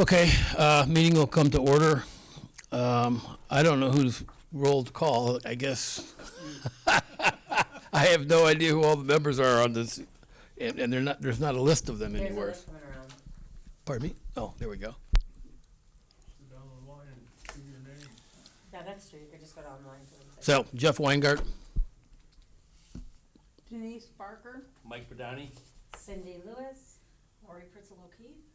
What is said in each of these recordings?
Okay, meeting will come to order. I don't know whose roll to call, I guess. I have no idea who all the members are on this, and there's not a list of them There's a anywhere. list coming around. Pardon me? Oh, there we go. Sit down the line and give your name. Yeah, that's true, you could just go online to them. So, Jeff Weingart, Denise Barker, Mike Badani. Cindy Lewis, Lori Pritzel O'Keefe,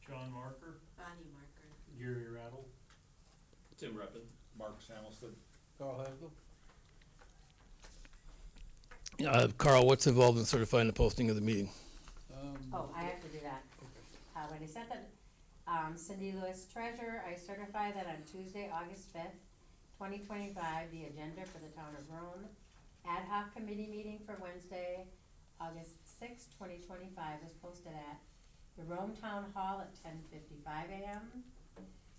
John Marker, Bonnie Marker. Gary Rattle. Tim Reppin. Mark Samuelson. Carl Hasel. Carl, what's involved in certifying the posting of the meeting? oh, I have to do that. When I sent that, Cindy Lewis Treasurer, I certify that on Tuesday, August 5th, 2025, the agenda for the town of Rome ad hoc committee meeting for Wednesday, August 6th, 2025 is posted at the Rome Town Hall at 10:55 a.m.,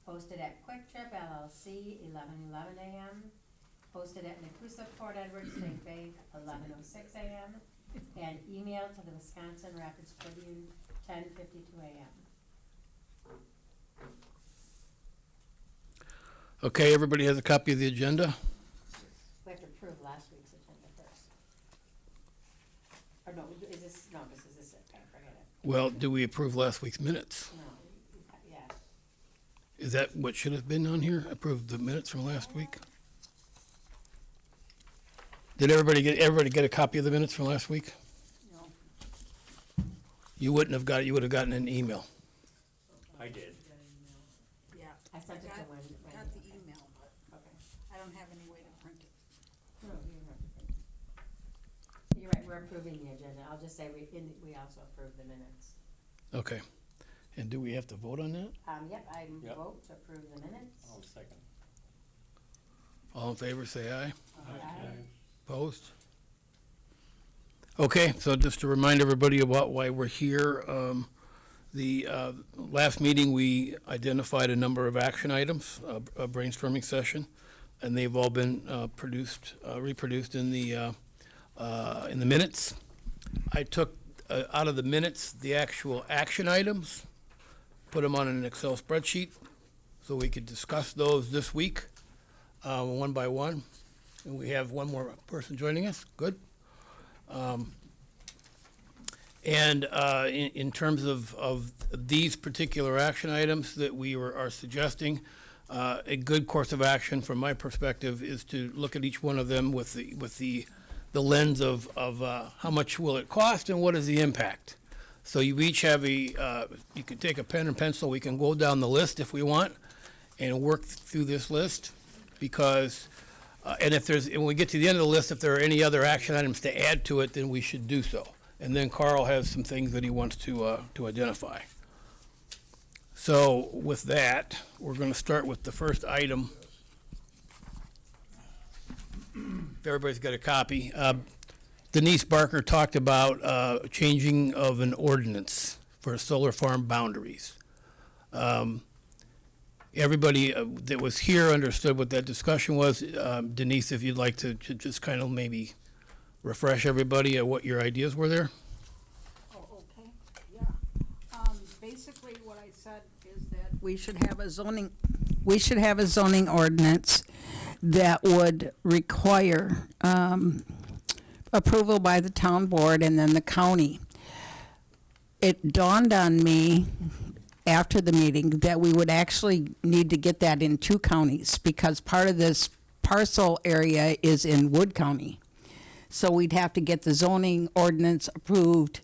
posted at Quick Trip LLC, 11:11 a.m., posted at Nakusa Port Edward State Bank, 11:06 a.m., and emailed to the Wisconsin Rapids Tribune, 10:52 a.m. Okay, everybody has a copy of the agenda? We have to approve last week's agenda first. Or no, is this it, okay, forget it. Well, do we approve last week's minutes? No, yeah, Is that what should have been on here? Approve the minutes from last week? Did everybody get a copy of the minutes from last week? No. You wouldn't have got it, you would have gotten an email. I did. Yeah. I sent it to Wendy. Got the email, but Okay. I don't have any way to print it. No, you're right, we're approving the agenda. I'll just say we also approve the minutes. Okay. And do we have to vote on that? Yep, I Yep. vote to approve the minutes. I'll second. All in favor, say aye. Aye. Opposed? Okay, so just to remind everybody about why we're here, the last meeting, we identified a number of action items, a brainstorming session, and they've all been reproduced in the minutes. I took out of the minutes the actual action items, put them on an Excel spreadsheet, so we could discuss those this week, one by one. And we have one more person joining us. Good. In terms of these particular action items that we are suggesting, a good course of action from my perspective is to look at each one of them with the lens of how much will it cost and what is the impact. So you each have you can take a pen and pencil. We can go down the list if we want and work through this list, because and when we get to the end of the list, if there are any other action items to add to it, then we should do so. And then Carl has some things that he wants to identify. So with that, we're going to start with the first item. If everybody's got a copy, Denise Barker talked about changing of an ordinance for solar farm boundaries. Everybody that was here understood what that discussion was. Denise, if you'd like to just kind of maybe refresh everybody at what your ideas were there. Oh, okay, yeah. Basically what I said is that we should have a zoning ordinance that would require, approval by the town board and then the county. It dawned on me after the meeting that we would actually need to get that in 2 counties, because part of this parcel area is in Wood County. So we'd have to get the zoning ordinance approved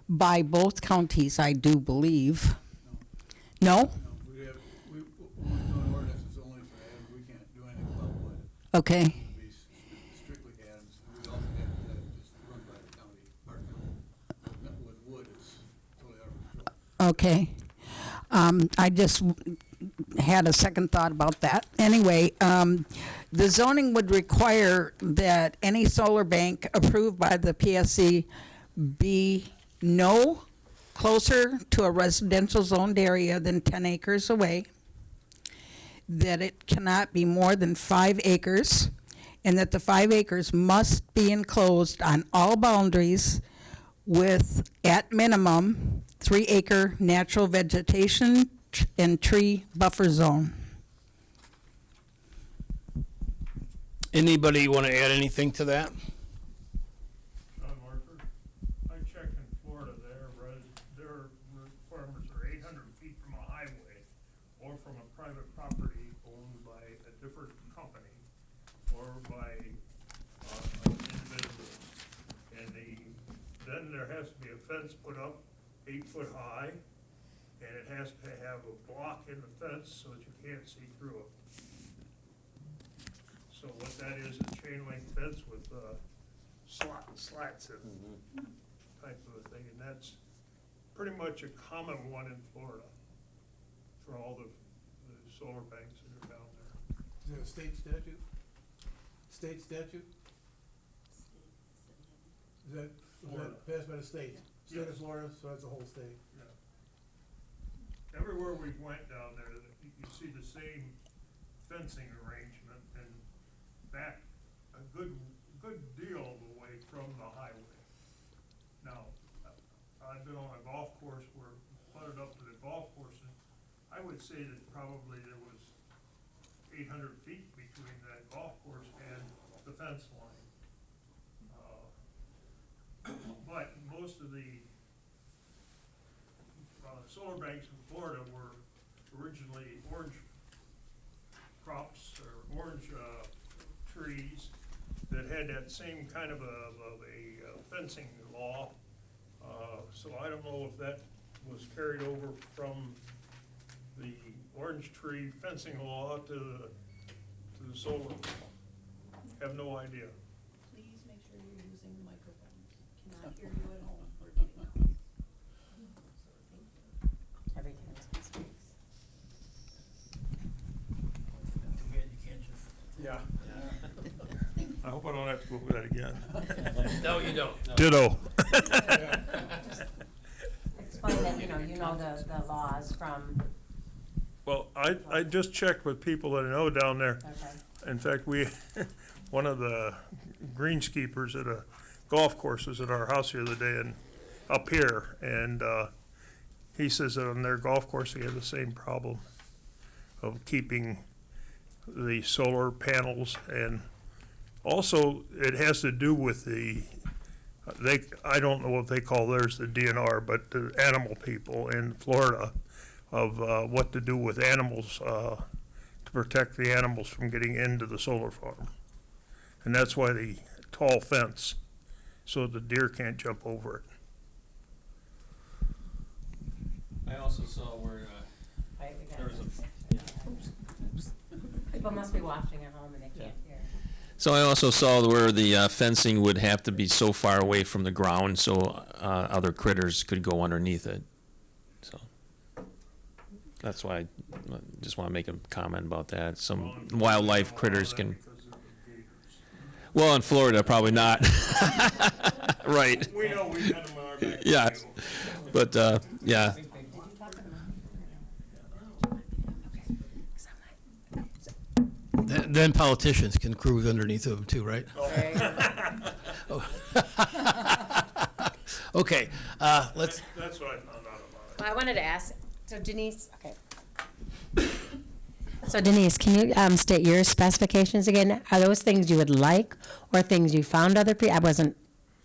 by both counties, I do believe. No? No, we doing ordinances only for Adams, we can't do anything about Wood. Okay, It'd be strictly Adams, and we also have that just run by the county, our county. Not with Wood is totally out of control. okay. I just had a second thought about that. Anyway, the zoning would require that any solar bank approved by the PSC be no closer to a residential zoned area than 10 acres away, that it cannot be more than 5 acres, and that the 5 acres must be enclosed on all boundaries with, at minimum, 3-acre natural vegetation and tree buffer zone. Anybody want to add anything to that? John Marker, I checked in Florida, their requirements are 800 feet from a highway or from a private property owned by a different company or by an individual. And then there has to be a fence put up 8 foot high, and it has to have a block in the fence so that you can't see through it. So what that is chain link fence with slats in type of a thing, and that's pretty much a common one in Florida for all the solar banks that are down there. Is that a state statute? State statute? Is that passed by the state? State of Yes. Florida, so that's the whole state. Everywhere we went down there, you see the same fencing arrangement and back a good deal of the way from the highway. Now, I've been on a golf course where it flooded up to the golf course, and I would say that probably there was 800 feet between that golf course and the fence line. But most of the solar banks in Florida were originally orange crops or orange trees that had that same kind of a fencing law. So I don't know if that was carried over from the orange tree fencing law to the solar law. Have no idea. Please make sure you're using the microphones. Cannot hear you at home or getting out. Every 10 seconds. Yeah. I hope I don't have to go over that again. No, you don't. Ditto. Explain that, you know the laws from, Well, I just checked with people that I know down there. okay, In fact, one of the greenskeepers at a golf course was at our house the other day and up here, and he says that on their golf course they have the same problem of keeping the solar panels, and also it has to do with I don't know what they call theirs, the DNR, but the animal people in Florida of what to do with animals to protect the animals from getting into the solar farm. And that's why the tall fence, so the deer can't jump over it. I also saw where, right, we got there was it. People must be watching at home and they can't hear. So I also saw where the fencing would have to be so far away from the ground so other critters could go underneath it. So that's why I just want to make a comment about that. Some wildlife critters can. Because of the gators. Well, in Florida, probably not. Right. We know we've had them on our back. Yes. But yeah. Then politicians can cruise underneath of them too, right? Okay, let's, That's what I found out about it. Well, I wanted to ask, so Denise, okay. So Denise, can you state your specifications again? Are those things you would like or things you found other people? I wasn't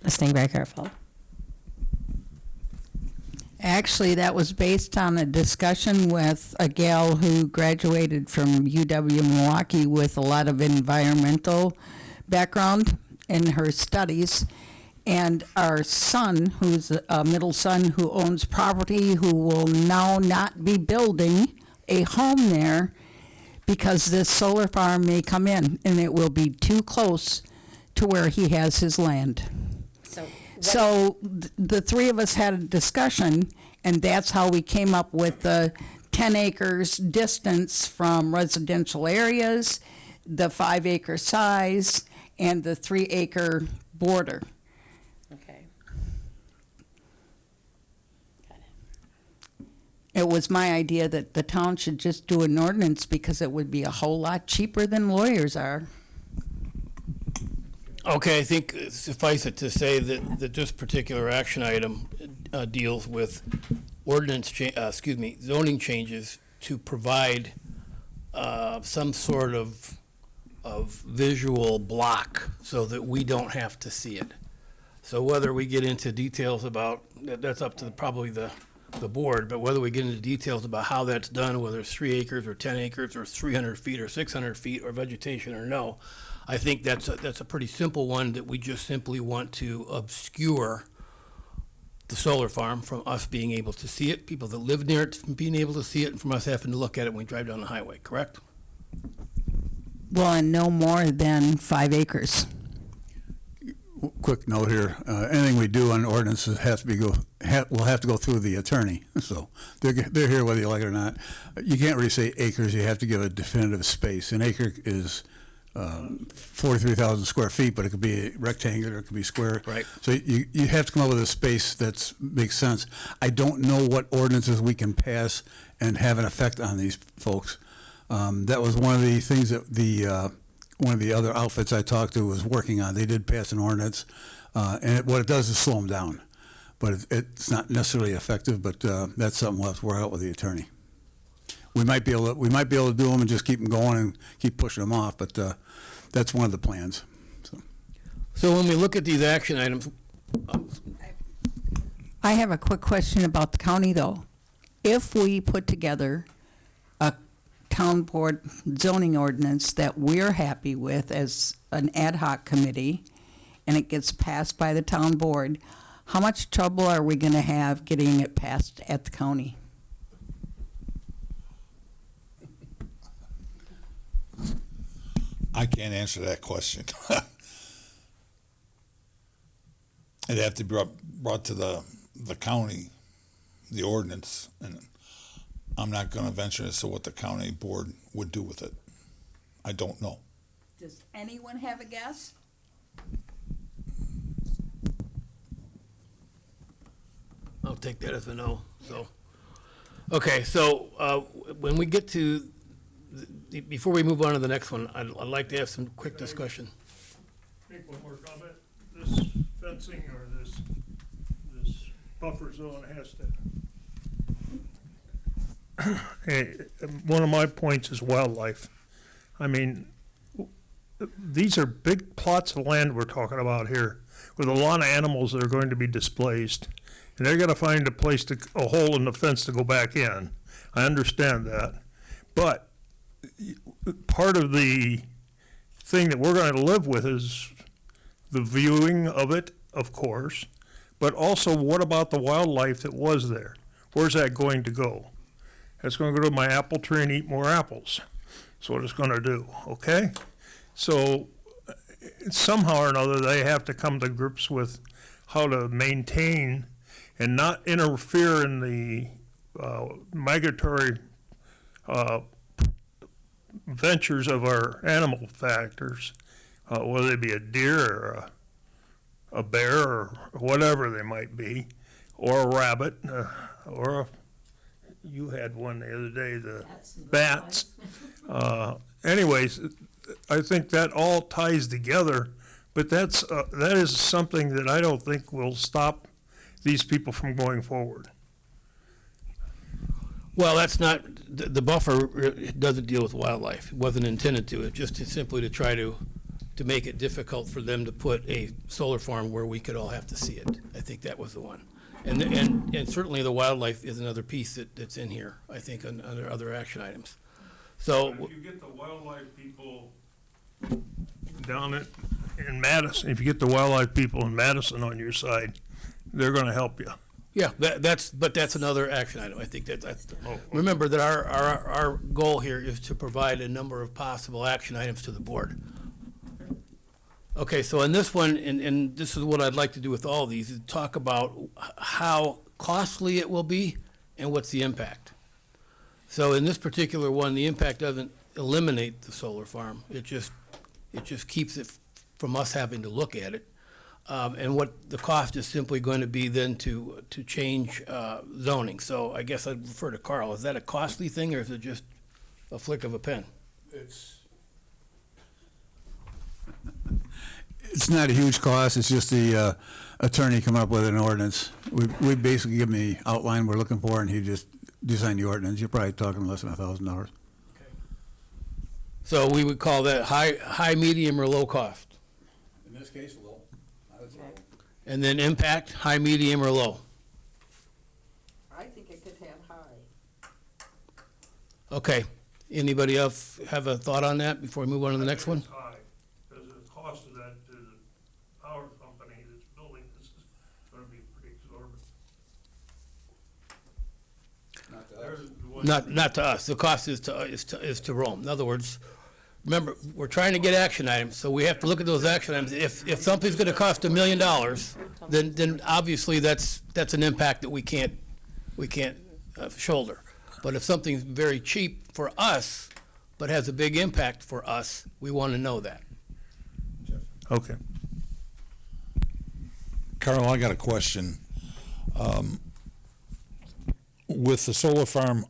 listening very careful. Actually, that was based on a discussion with a gal who graduated from UW Milwaukee with a lot of environmental background in her studies. And our son, who's a middle son who owns property, who will now not be building a home there because this solar farm may come in and it will be too close to where he has his land. So the three of us had a discussion, and that's how we came up with the 10 acres distance from residential areas, the 5 acre size, and the 3 acre border. Okay. Got it. It was my idea that the town should just do an ordinance because it would be a whole lot cheaper than lawyers are. okay, I think suffice it to say that this particular action item deals with zoning changes to provide some sort of visual block so that we don't have to see it. So whether we get into details about, that's up to probably the board, but whether we get into details about how that's done, whether it's 3 acres or 10 acres or 300 feet or 600 feet or vegetation or no, I think that's a pretty simple one that we just simply want to obscure the solar farm from us being able to see it, people that live near it from being able to see it, and from us having to look at it when we drive down the highway, correct? Well, and no more than 5 acres. Quick note here, anything we do on ordinances has to will have to go through the attorney, so they're here whether you like it or not. You can't really say acres, you have to give a definitive space. An acre is 43,000 square feet, but it could be rectangular, it could be square. Right. So you have to come up with a space that makes sense. I don't know what ordinances we can pass and have an effect on these folks. That was one of the things that one of the other outfits I talked to was working on. They did pass an ordinance, and what it does is slow them down. But it's not necessarily effective, but that's something we'll have to work out with the attorney. We might be able to do them and just keep them going and keep pushing them off, but that's one of the plans. So when we look at these action items, I have a quick question about the county, though. If we put together a town board zoning ordinance that we're happy with as an ad hoc committee, and it gets passed by the town board, how much trouble are we going to have getting it passed at the county? I can't answer that question. It'd have to be brought to the county, the ordinance, and I'm not going to venture as to what the county board would do with it. I don't know. Does anyone have a guess? I'll take that as a no, so. Okay, so when we get to, before we move on to the next one, I'd like to have some quick discussion. Make one more comment. This fencing or this buffer zone has to. Hey, one of my points is wildlife. I mean, these are big plots of land we're talking about here with a lot of animals that are going to be displaced. And they're gonna find a hole in the fence to go back in. I understand that. But part of the thing that we're gonna live with is the viewing of it, of course, but also what about the wildlife that was there? Where's that going to go? It's gonna go to my apple tree and eat more apples. That's what it's gonna do, okay? So somehow or another, they have to come to grips with how to maintain and not interfere in the migratory ventures of our animal factors, whether they be a deer or a bear or whatever they might be, or a rabbit, you had one the other day, the bats. Anyways, I think that all ties together, but that is something that I don't think will stop these people from going forward. Well, that's not, the buffer doesn't deal with wildlife. It wasn't intended to. It's just simply to try to make it difficult for them to put a solar farm where we could all have to see it. I think that was the one. And certainly the wildlife is another piece that's in here, I think, under other action items. So. But if you get the wildlife people down in Madison, if you get the wildlife people in Madison on your side, they're gonna help you. Yeah, that's another action item. I think that's, remember that our goal here is to provide a number of possible action items to the board. Okay, so in this one, and this is what I'd like to do with all of these, is talk about how costly it will be and what's the impact. So in this particular one, the impact doesn't eliminate the solar farm. It just keeps it from us having to look at it. And what the cost is simply going to be then to change zoning. So I guess I'd refer to Carl. Is that a costly thing or is it just a flick of a pen? It's not a huge cost, it's just the attorney come up with an ordinance. We basically give him the outline we're looking for, and he just designed the ordinance. You're probably talking less than $1,000. So we would call that high, medium, or low cost. In this case, low. And then impact, high, medium, or low. I think it could have high. Okay. Anybody else have a thought on that before we move on to the next one? It's high, because the cost of that to the power company that's building this is gonna be pretty exorbitant. There's the one- Not to us. The cost is to Rome. In other words, remember, we're trying to get action items, so we have to look at those action items. If something's gonna cost $1 million, then obviously that's an impact that we can't shoulder. But if something's very cheap for us, but has a big impact for us, we wanna know that. Okay. Carl, I got a question. With the solar farm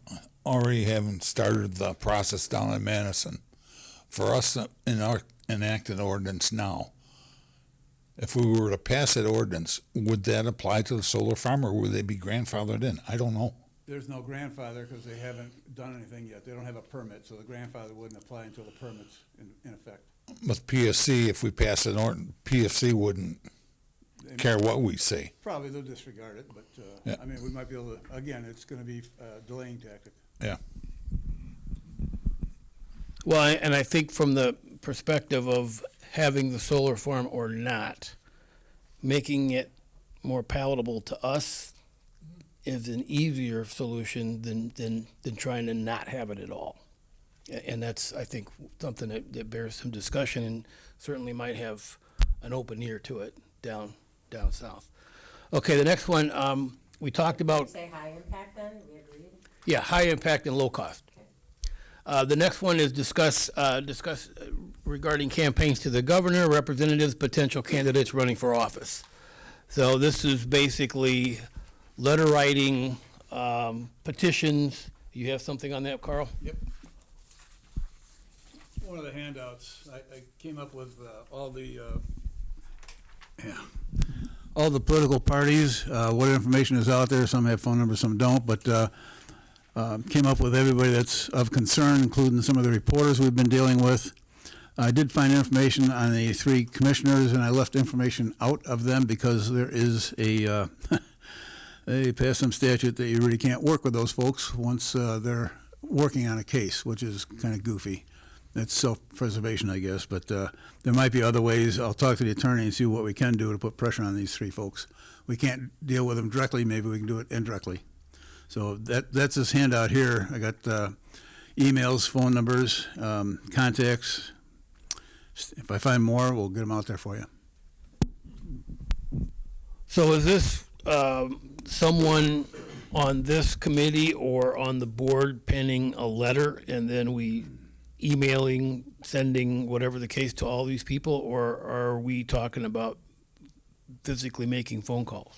already having started the process down in Madison, for us to enact an ordinance now, if we were to pass that ordinance, would that apply to the solar farm, or would they be grandfathered in? I don't know. There's no grandfather because they haven't done anything yet. They don't have a permit, so the grandfather wouldn't apply until the permit's in effect. With PSC, if we pass an ordinance, PSC wouldn't care what we say. Probably they'll disregard it, but, Yeah. I mean, we might be able to, again, it's gonna be a delaying tactic. Yeah. Well, and I think from the perspective of having the solar farm or not, making it more palatable to us is an easier solution than trying to not have it at all. And that's, I think, something that bears some discussion and certainly might have an open ear to it down south. Okay, the next one, we talked about, Say high impact then, we agreed? yeah, high impact and low cost. The next one is discuss regarding campaigns to the governor, representatives, potential candidates running for office. So this is basically letter writing, petitions. You have something on that, Carl? Yep. One of the handouts, I came up with all the political parties, what information is out there. Some have phone numbers, some don't, but came up with everybody that's of concern, including some of the reporters we've been dealing with. I did find information on the 3 commissioners, and I left information out of them because there is a they passed some statute that you really can't work with those folks once they're working on a case, which is kind of goofy. It's self-preservation, I guess, but there might be other ways. I'll talk to the attorney and see what we can do to put pressure on these 3 folks. We can't deal with them directly. Maybe we can do it indirectly. So that's this handout here. I got emails, phone numbers, contacts. If I find more, we'll get them out there for you. So is this someone on this committee or on the board penning a letter and then we emailing, sending, whatever the case, to all these people, or are we talking about physically making phone calls?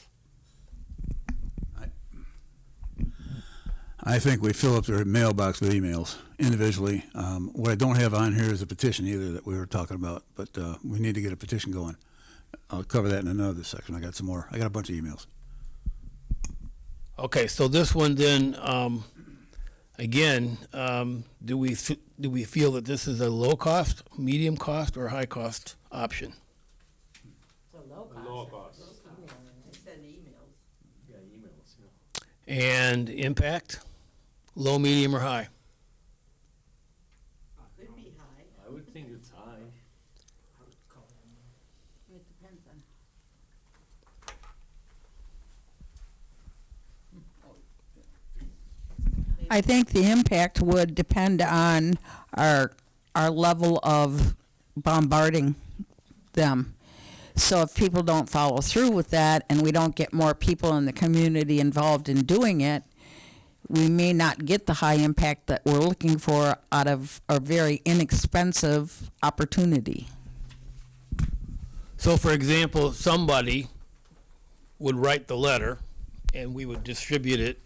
I think we fill up their mailbox with emails individually. What I don't have on here is a petition either that we were talking about, but we need to get a petition going. I'll cover that in another section. I got some more. I got a bunch of emails. Okay, so this one then, again, do we feel that this is a low cost, medium cost, or high cost option? It's a low cost. Low cost. Send emails. Yeah, emails, And impact, low, medium, or high? Could be high. I would think it's high. It depends on. I think the impact would depend on our level of bombarding them. So if people don't follow through with that and we don't get more people in the community involved in doing it, we may not get the high impact that we're looking for out of a very inexpensive opportunity. So for example, somebody would write the letter and we would distribute it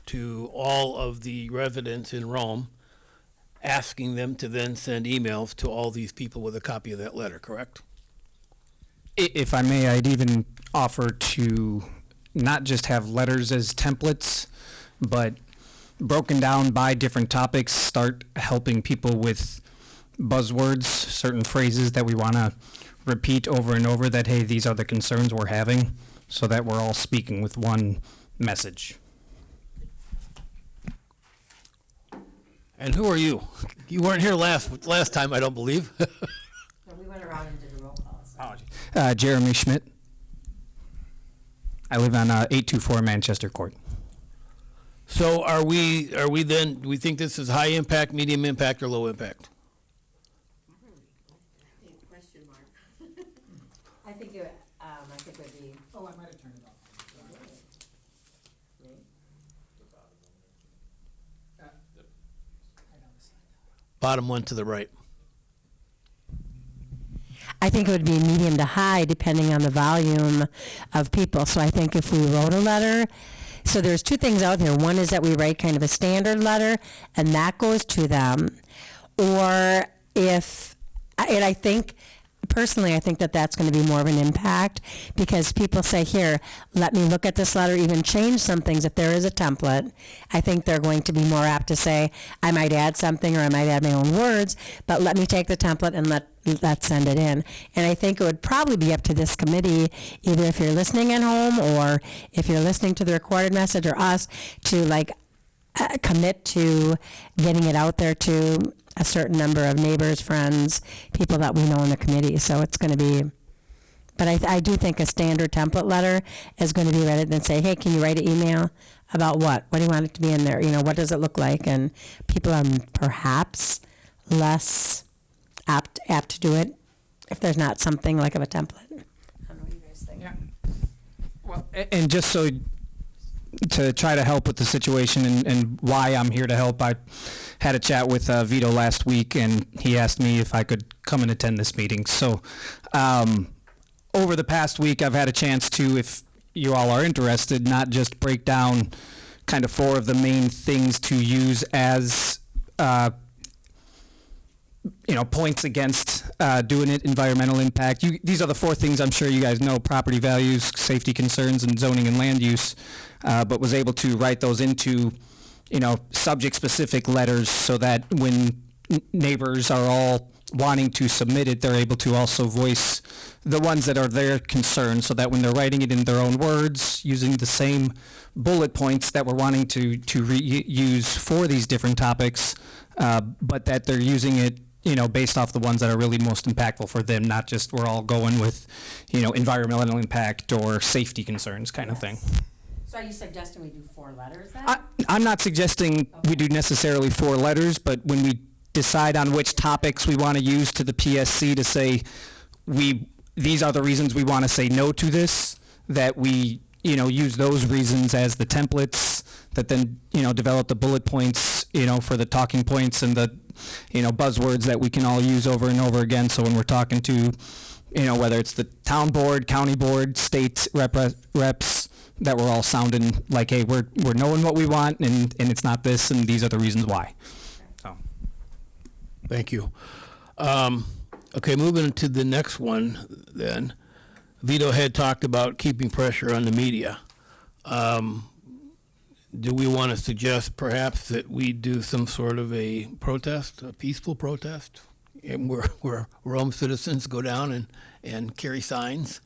to all of the residents in Rome, asking them to then send emails to all these people with a copy of that letter, correct? If I may, I'd even offer to not just have letters as templates, but broken down by different topics, start helping people with buzzwords, certain phrases that we want to repeat over and over that, hey, these are the concerns we're having, so that we're all speaking with one message. And who are you? You weren't here last time, I don't believe. So we went around and did a roll call, so. Jeremy Schmidt. I live on 824 Manchester Court. So are we then, do we think this is high impact, medium impact, or low impact? Question mark. I think it would be. Oh, I might have turned it off. Bottom one to the right. I think it would be medium to high depending on the volume of people. So I think if we wrote a letter, so there's two things out there. One is that we write kind of a standard letter and that goes to them. Or if, and I think, personally, I think that that's going to be more of an impact because people say, here, let me look at this letter, even change some things. If there is a template, I think they're going to be more apt to say, I might add something or I might add my own words, but let me take the template and let's send it in. And I think it would probably be up to this committee, either if you're listening at home or if you're listening to the recorded message or us, to commit to getting it out there to a certain number of neighbors, friends, people that we know in the committee. So it's going to be, but I do think a standard template letter is going to be ready and say, hey, can you write an email about what? What do you want it to be in there? You know, what does it look like? And people are perhaps less apt to do it if there's not something like of a template. I don't know what you guys think. Yeah. Well, and just so to try to help with the situation and why I'm here to help, I had a chat with Vito last week, and he asked me if I could come and attend this meeting. So over the past week, I've had a chance to, if you all are interested, not just break down kind of 4 of the main things to use as points against doing it, environmental impact. These are the 4 things I'm sure you guys know: property values, safety concerns, and zoning and land use, but was able to write those into, subject-specific letters so that when neighbors are all wanting to submit it, they're able to also voice the ones that are their concerns, so that when they're writing it in their own words, using the same bullet points that we're wanting to reuse for these different topics, but that they're using it, based off the ones that are really most impactful for them, not just we're all going with, environmental impact or safety concerns kind of thing. So are you suggesting we do 4 letters then? I'm not suggesting we do necessarily 4 letters, but when we decide on which topics we want to use to the PSC to say, these are the reasons we want to say no to this, that we, use those reasons as the templates that then, develop the bullet points, for the talking points and the, buzzwords that we can all use over and over again. So when we're talking to, whether it's the town board, county board, state reps, that we're all sounding like, hey, we're knowing what we want, and it's not this, and these are the reasons why. So. Thank you. Okay, moving to the next one then. Vito had talked about keeping pressure on the media. Do we want to suggest perhaps that we do some sort of a protest, a peaceful protest, and where Rome citizens go down and carry signs?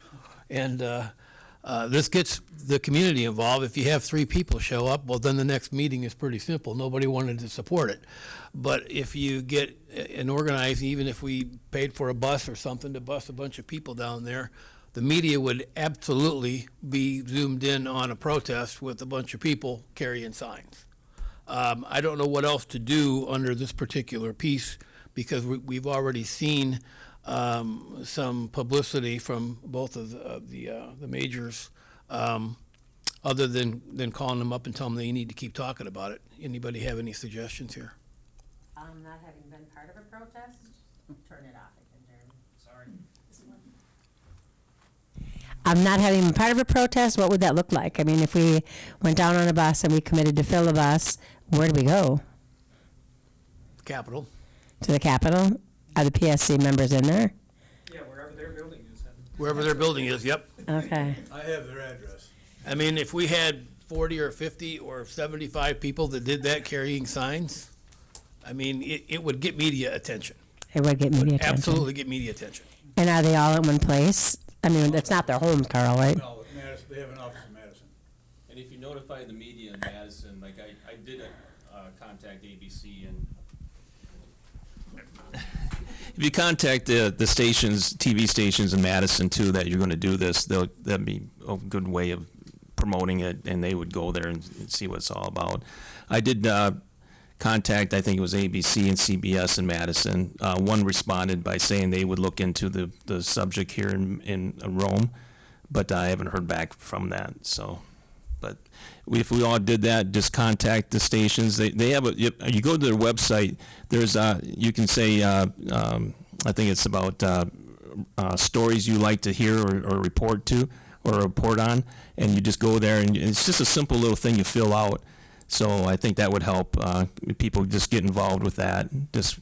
And this gets the community involved. If you have 3 people show up, well, then the next meeting is pretty simple. Nobody wanted to support it. But if you get an organized, even if we paid for a bus or something to bus a bunch of people down there, the media would absolutely be zoomed in on a protest with a bunch of people carrying signs. I don't know what else to do under this particular piece, because we've already seen some publicity from both of the majors, other than calling them up and telling them they need to keep talking about it. Anybody have any suggestions here? Not having been part of a protest, turn it off again, Jeremy. Sorry. Not having been part of a protest, what would that look like? I mean, if we went down on a bus and we committed to fill a bus, where do we go? Capitol. To the Capitol? Are the PSC members in there? Yeah, wherever their building is. Wherever their building is, yep. Okay. I have their address. I mean, if we had 40 or 50 or 75 people that did that carrying signs, I mean, it would get media attention. It would get media attention. Absolutely get media attention. And are they all in one place? I mean, that's not their homes, Carl, right? No, Madison, they have an office in Madison. And if you notify the media in Madison, like I did contact ABC, and if you contact the stations, TV stations in Madison too, that you're gonna do this, that'd be a good way of promoting it, and they would go there and see what it's all about. I did contact, I think it was ABC and CBS in Madison. One responded by saying they would look into the subject here in Rome, but I haven't heard back from that, so. But if we all did that, just contact the stations. They have you go to their website, there's you can say, I think it's about stories you like to hear or report to or report on, and you just go there, and it's just a simple little thing you fill out. So I think that would help people just get involved with that. Just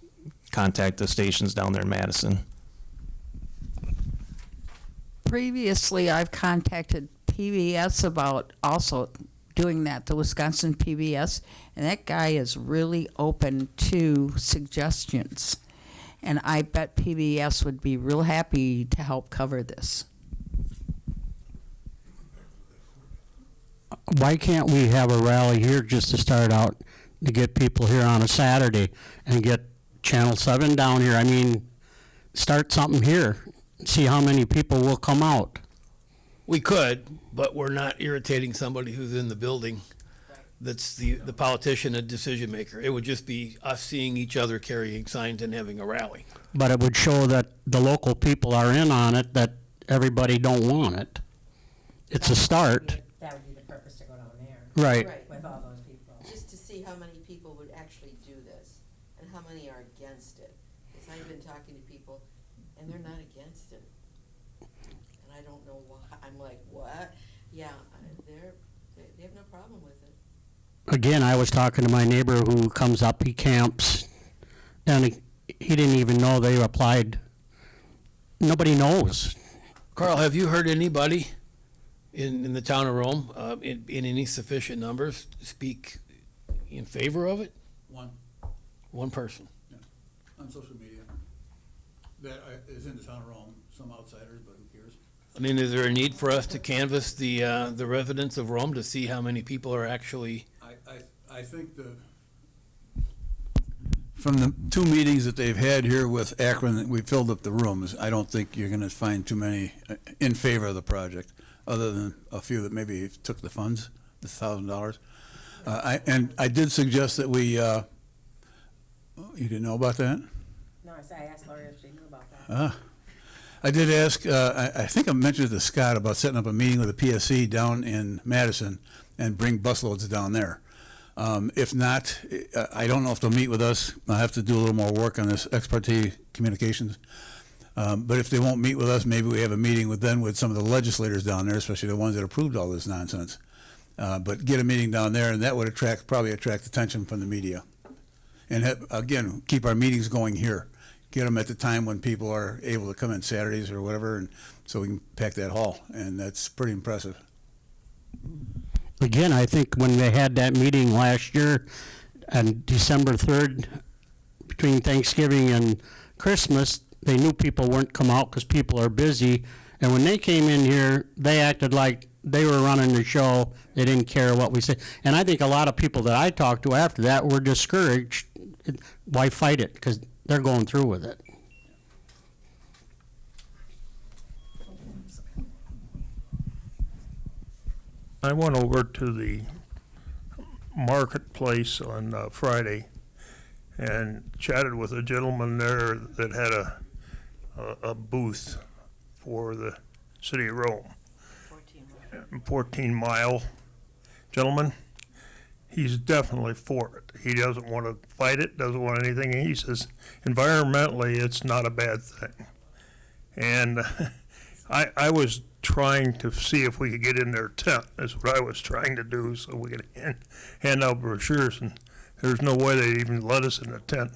contact the stations down there in Madison. Previously, I've contacted PBS about also doing that, the Wisconsin PBS, and that guy is really open to suggestions. And I bet PBS would be real happy to help cover this. Why can't we have a rally here just to start out, to get people here on a Saturday and get Channel 7 down here? I mean, start something here, see how many people will come out. We could, but we're not irritating somebody who's in the building that's the politician and decision maker. It would just be us seeing each other carrying signs and having a rally. But it would show that the local people are in on it, that everybody don't want it. It's a start. That would be the purpose to go down there. Right. With all those people. Just to see how many people would actually do this and how many are against it. Because I've been talking to people and they're not against it. And I don't know why. I'm like, what? Yeah, they have no problem with it. Again, I was talking to my neighbor who comes up, he camps, and he didn't even know they applied. Nobody knows. Carl, have you heard anybody in the town of Rome, in any sufficient numbers, speak in favor of it? One person. On social media. That is in the town of Rome, some outsiders, but who cares? I mean, is there a need for us to canvass the residents of Rome to see how many people are actually? I think from the two meetings that they've had here with Akron, we filled up the rooms. I don't think you're gonna find too many in favor of the project, other than a few that maybe took the funds, the $1,000. I did suggest that we, you didn't know about that? No, I asked Lori if she knew about that. I did ask, I think I mentioned it to Scott about setting up a meeting with the PSC down in Madison and bring busloads down there. If not, I don't know if they'll meet with us. I'll have to do a little more work on this ex parte communications. But if they won't meet with us, maybe we have a meeting with some of the legislators down there, especially the ones that approved all this nonsense. But get a meeting down there, and that would probably attract attention from the media. And again, keep our meetings going here. Get them at the time when people are able to come in Saturdays or whatever, and so we can pack that hall, and that's pretty impressive. Again, I think when they had that meeting last year on December 3rd, between Thanksgiving and Christmas, they knew people weren't come out because people are busy. And when they came in here, they acted like they were running the show. They didn't care what we said. And I think a lot of people that I talked to after that were discouraged. Why fight it? Because they're going through with it. I went over to the marketplace on Friday and chatted with a gentleman there that had a booth for the city of Rome. 14 Mile gentleman. He's definitely for it. He doesn't want to fight it, doesn't want anything. He says environmentally it's not a bad thing. And I was trying to see if we could get in their tent. That's what I was trying to do, so we could hand out brochures, and there's no way they'd even let us in the tent.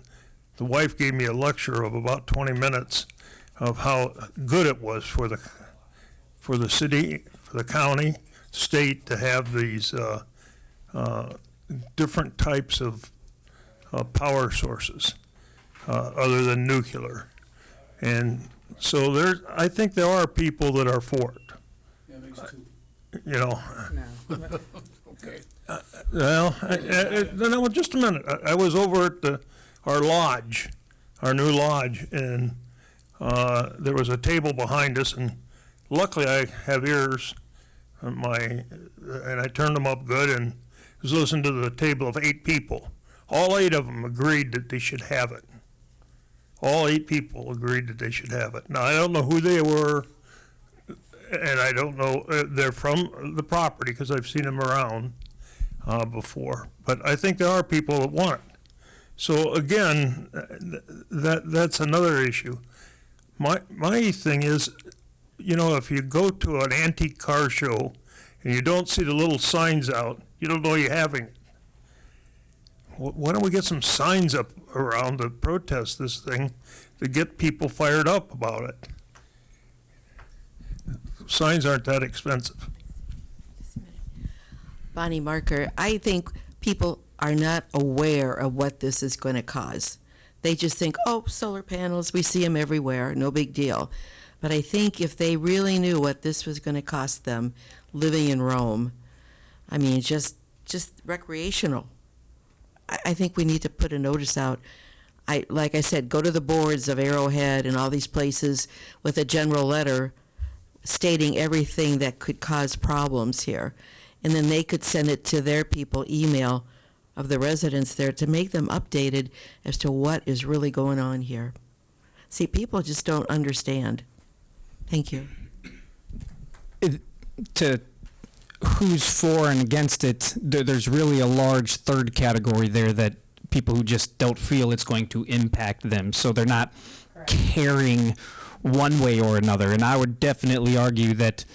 The wife gave me a lecture of about 20 minutes of how good it was for the for the city, for the county, state to have these different types of power sources other than nuclear. And so I think there are people that are for it. You know. Okay. Well, no, just a minute. I was over at our lodge, our new lodge, and there was a table behind us, and luckily I have ears, and I turned them up good, and was listening to the table of 8 people. All 8 of them agreed that they should have it. All 8 people agreed that they should have it. Now, I don't know who they were, and I don't know, they're from the property, because I've seen them around before. But I think there are people that want it. So again, that's another issue. My thing is, you know, if you go to an antique car show and you don't see the little signs out, you don't know you're having it. Why don't we get some signs up around to protest this thing to get people fired up about it? Signs aren't that expensive. Bonnie Marker, I think people are not aware of what this is going to cause. They just think, oh, solar panels, we see them everywhere, no big deal. But I think if they really knew what this was going to cost them living in Rome, I mean, just recreational. I think we need to put a notice out. Like I said, go to the boards of Arrowhead and all these places with a general letter stating everything that could cause problems here. And then they could send it to their people, email of the residents there, to make them updated as to what is really going on here. See, people just don't understand. Thank you. To who's for and against it, there's really a large third category there, that people who just don't feel it's going to impact them. So they're not caring one way or another. And I would definitely argue that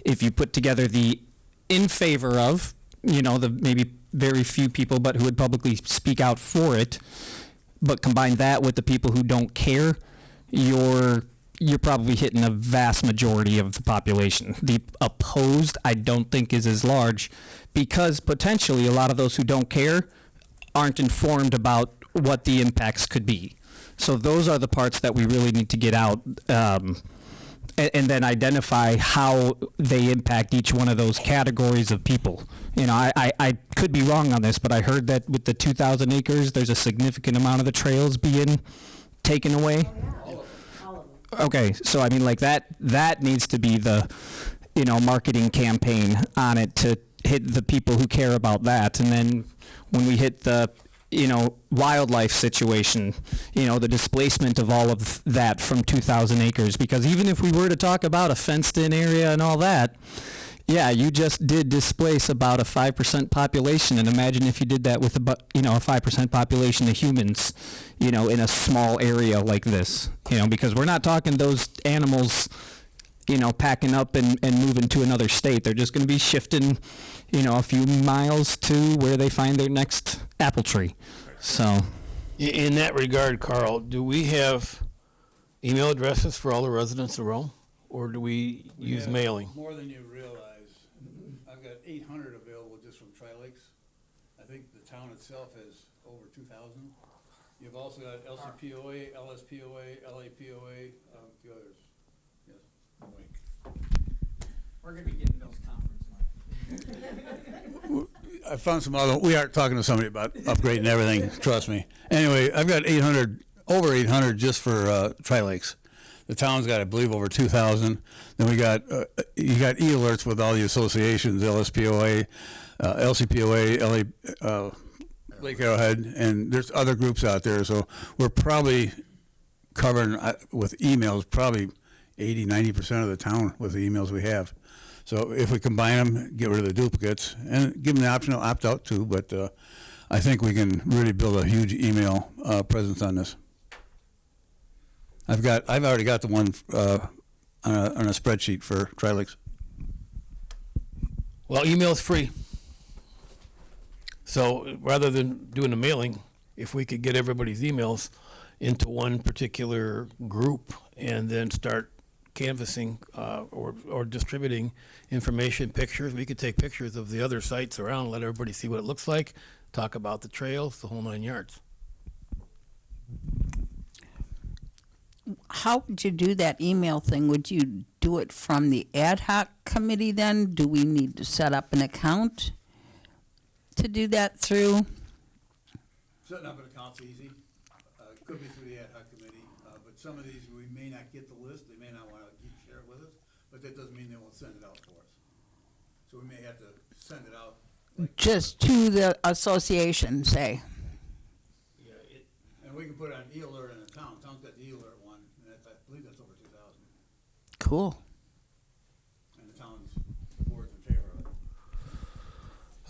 if you put together the in favor of, you know, the maybe very few people but who would publicly speak out for it, but combine that with the people who don't care, you're probably hitting a vast majority of the population. The opposed, I don't think, is as large, because potentially a lot of those who don't care aren't informed about what the impacts could be. So those are the parts that we really need to get out, and then identify how they impact each one of those categories of people. You know, I could be wrong on this, but I heard that with the 2,000 acres, there's a significant amount of the trails being taken away. Okay, so I mean, like that needs to be the, you know, marketing campaign on it to hit the people who care about that. And then when we hit the, you know, wildlife situation, you know, the displacement of all of that from 2,000 acres, because even if we were to talk about a fenced-in area and all that, yeah, you just did displace about a 5% population, and imagine if you did that with about, you know, a 5% population of humans, you know, in a small area like this, you know, because we're not talking those animals, you know, packing up and moving to another state. They're just going to be shifting, you know, a few miles to where they find their next apple tree. So, In that regard, Carl, do we have email addresses for all the residents of Rome, or do we use mailing? More than you realize. I've got 800 available just from Tri-Lakes. I think the town itself has over 2,000. You've also got LCPOA, LSPOA, LAPOA, a few others. Yes. We're going to be getting those conference lines. I found some other, we are talking to somebody about upgrading everything, trust me. Anyway, I've got 800, over 800 just for Tri-Lakes. The town's got, I believe, over 2,000. Then we got, you got e-alerts with all the associations, LSPOA, LCPOA, LA, Lake Arrowhead, and there's other groups out there. So we're probably covering, with emails, probably 80, 90% of the town with the emails we have. So if we combine them, get rid of the duplicates, and give them the option to opt out too, but I think we can really build a huge email presence on this. I've already got the one on a spreadsheet for Tri-Lakes. Well, email is free. So rather than doing a mailing, if we could get everybody's emails into one particular group and then start canvassing or distributing information, pictures. We could take pictures of the other sites around, let everybody see what it looks like, talk about the trails, the whole 9 yards. How would you do that email thing? Would you do it from the ad hoc committee then? Do we need to set up an account to do that through? Setting up an account's easy. It could be through the ad hoc committee, but some of these, we may not get the list, they may not want to share it with us, but that doesn't mean they won't send it out for us. So we may have to send it out. Just to the association, say? Yeah, And we can put it on e-alert in the town. Town's got the e-alert one, and that's, I believe that's over 2,000. Cool. And the town's board's in favor of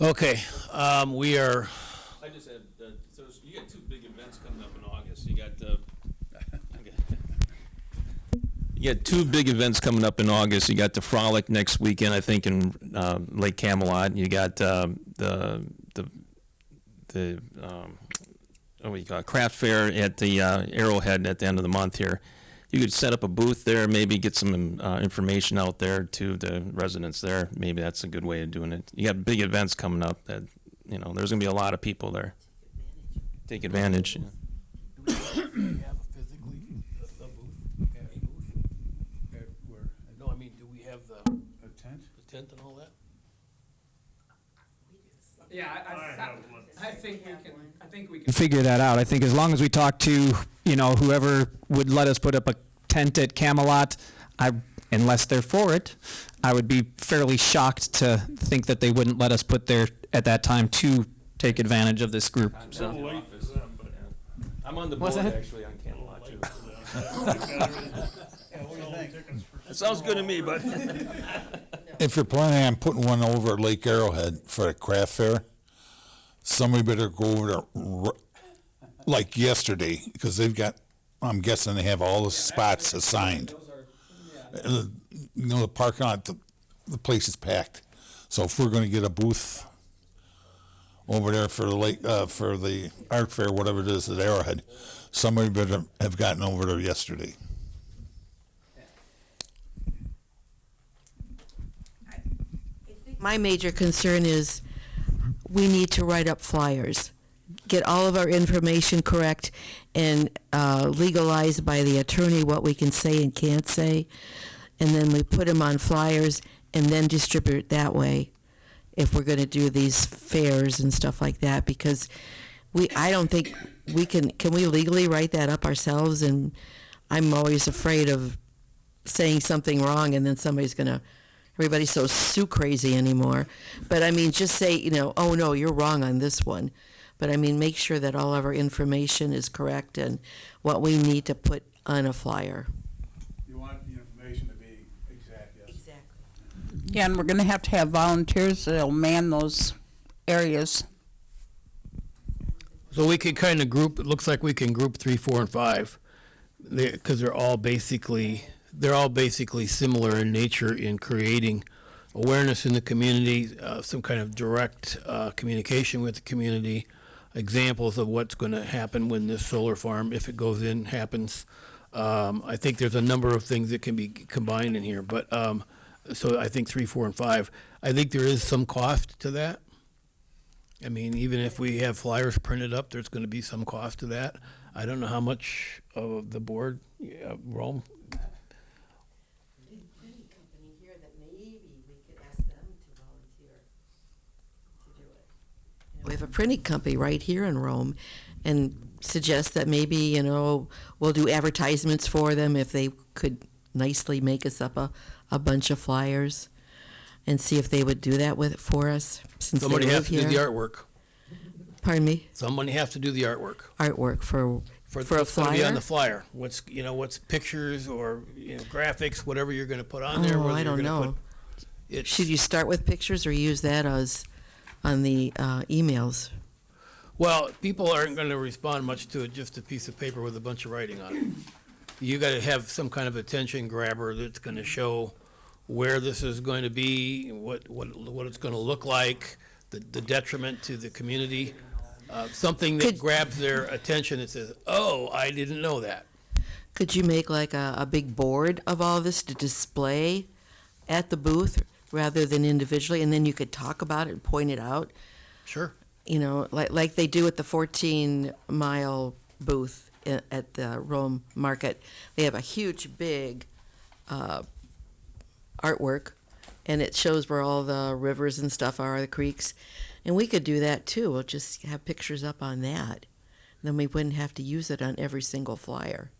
it. Okay, we are, I just had, so you got two big events coming up in August. You got the. You got two big events coming up in August. You got the Frolic next weekend, I think, in Lake Camelot. You got what do you call it, craft fair at the Arrowhead at the end of the month here. You could set up a booth there, maybe get some information out there to the residents there. Maybe that's a good way of doing it. You got big events coming up that, you know, there's gonna be a lot of people there. Take advantage. do we have physically a booth? No, I mean, do we have the tent? tent and all that? Yeah, I have one. I think we can figure that out. I think as long as we talk to, you know, whoever would let us put up a tent at Camelot, unless they're for it, I would be fairly shocked to think that they wouldn't let us put there at that time to take advantage of this group. It's a little late for them, but I'm on the What's board that? actually on Camelot too. That sounds good to me, but. If you're planning on putting one over at Lake Arrowhead for a craft fair, somebody better go over there like yesterday, because they've got, I'm guessing they have all the spots assigned. You know, the parking lot, the place is packed. So if we're gonna get a booth over there for the lake, for the art fair, whatever it is at Arrowhead, somebody better have gotten over there yesterday. My major concern is we need to write up flyers, get all of our information correct, and legalize by the attorney what we can say and can't say, and then we put them on flyers and then distribute it that way if we're going to do these fairs and stuff like that, because I don't think we can we legally write that up ourselves? And I'm always afraid of saying something wrong and then somebody's going to, everybody's so sue crazy anymore. But I mean, just say, you know, oh no, you're wrong on this one. But I mean, make sure that all of our information is correct and what we need to put on a flyer. You want the information to be exact, yes. Exactly. Yeah, and we're gonna have to have volunteers that'll man those areas. So we could kind of group, it looks like we can group 3, 4, and 5, because they're all basically similar in nature in creating awareness in the community, some kind of direct communication with the community, examples of what's going to happen when this solar farm, if it goes in, happens. I think there's a number of things that can be combined in here, but so I think 3, 4, and 5. I think there is some cost to that. I mean, even if we have flyers printed up, there's going to be some cost to that. I don't know how much of the board, Rome. Printing company here that maybe we could ask them to volunteer to do it. We have a printing company right here in Rome, and suggest that maybe, you know, we'll do advertisements for them if they could nicely make us up a bunch of flyers, and see if they would do that for us, since Somebody they has live to do here. the artwork. Pardon me? Somebody has to do the artwork. Artwork for a What's going to be flyer? on the flyer? What's pictures or graphics, whatever you're going to put on there. Oh, whether I you're don't gonna know. put- it's- Should you start with pictures or use that as on the emails? Well, people aren't going to respond much to it, just a piece of paper with a bunch of writing on it. You got to have some kind of attention grabber that's going to show where this is going to be, what it's going to look like, the detriment to the community, something that Could- grabs their attention that says, "Oh, I didn't know that." Could you make like a big board of all this to display at the booth rather than individually, and then you could talk about it and point it out? Sure. You know, like they do at the 14-mile booth at the Rome Market. They have a huge, big artwork, and it shows where all the rivers and stuff are, the creeks. And we could do that too. We'll just have pictures up on that. Then we wouldn't have to use it on every single flyer.